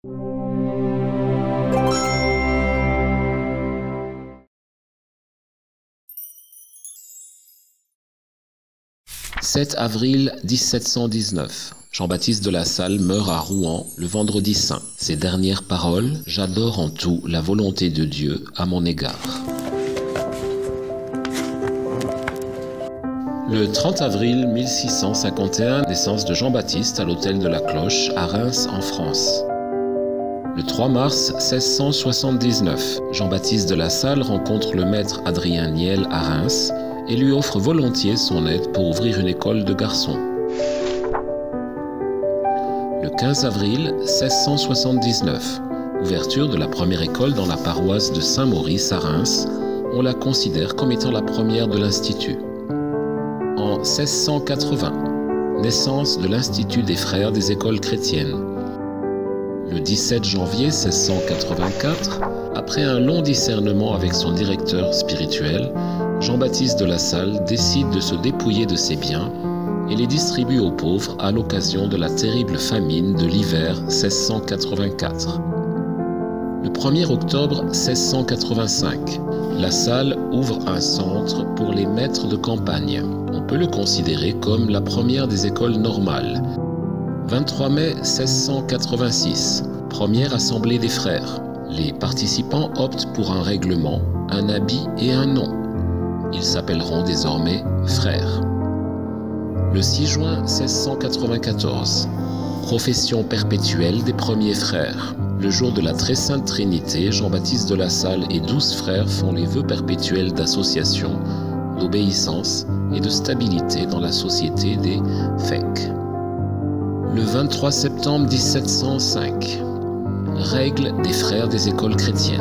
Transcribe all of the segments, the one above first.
« 7 avril 1719. Jean-Baptiste de La Salle meurt à Rouen le vendredi saint. Ses dernières paroles: « J'adore en tout la volonté de Dieu à mon égard. » Le 30 avril 1651, naissance de Jean-Baptiste à l'hôtel de la Cloche à Reims en France. Le 3 mars 1679, Jean-Baptiste de La Salle rencontre le maître Adrien Niel à Reims et lui offre volontiers son aide pour ouvrir une école de garçons. Le 15 avril 1679, ouverture de la première école dans la paroisse de Saint-Maurice à Reims, on la considère comme étant la première de l'Institut. En 1680, naissance de l'Institut des Frères des Écoles chrétiennes. Le 17 janvier 1684, après un long discernement avec son directeur spirituel, Jean-Baptiste de La Salle décide de se dépouiller de ses biens et les distribue aux pauvres à l'occasion de la terrible famine de l'hiver 1684. Le 1er octobre 1685, La Salle ouvre un centre pour les maîtres de campagne. On peut le considérer comme la première des écoles normales. 23 mai 1686, première assemblée des frères. Les participants optent pour un règlement, un habit et un nom. Ils s'appelleront désormais frères. Le 6 juin 1694, profession perpétuelle des premiers frères. Le jour de la très sainte Trinité, Jean-Baptiste de La Salle et 12 frères font les vœux perpétuels d'association, d'obéissance et de stabilité dans la société des FEC. Le 23 septembre 1705, règles des frères des écoles chrétiennes.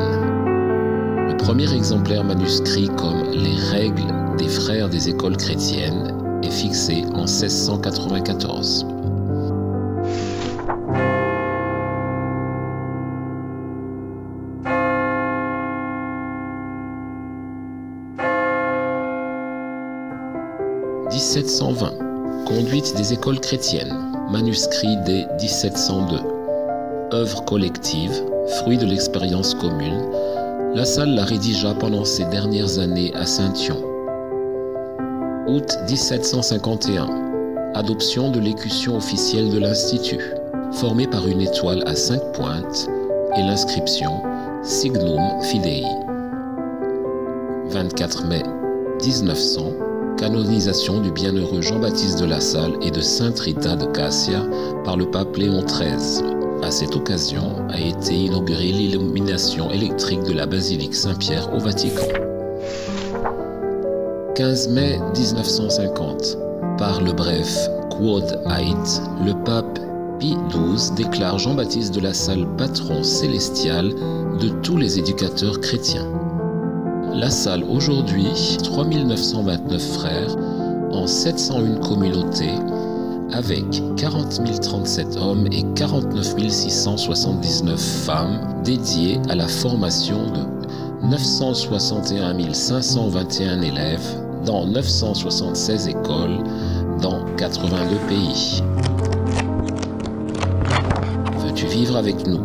Le premier exemplaire manuscrit comme les règles des frères des écoles chrétiennes est fixé en 1694. « 1720. Conduite des écoles chrétiennes. Manuscrit dès 1702. Œuvre collective, fruit de l'expérience commune. La Salle la rédigea pendant ses dernières années à Saint-Yon. Août 1751. Adoption de l'écution officielle de l'Institut, formée par une étoile à 5 pointes et l'inscription Signum Fidei. 24 mai 1900. Canonisation du bienheureux Jean-Baptiste de La Salle et de Sainte Rita de Cassia par le pape Léon XIII. À cette occasion a été inaugurée l'illumination électrique de la basilique Saint-Pierre au Vatican. 15 mai 1950. Par le bref Quod Ait, le pape Pie XII déclare Jean-Baptiste de La Salle patron célestial de tous les éducateurs chrétiens. La Salle aujourd'hui, 3929 frères en 701 communautés avec 40 037 hommes et 49 679 femmes dédiées à la formation de 961 521 élèves dans 976 écoles dans 82 pays. Veux-tu vivre avec nous ?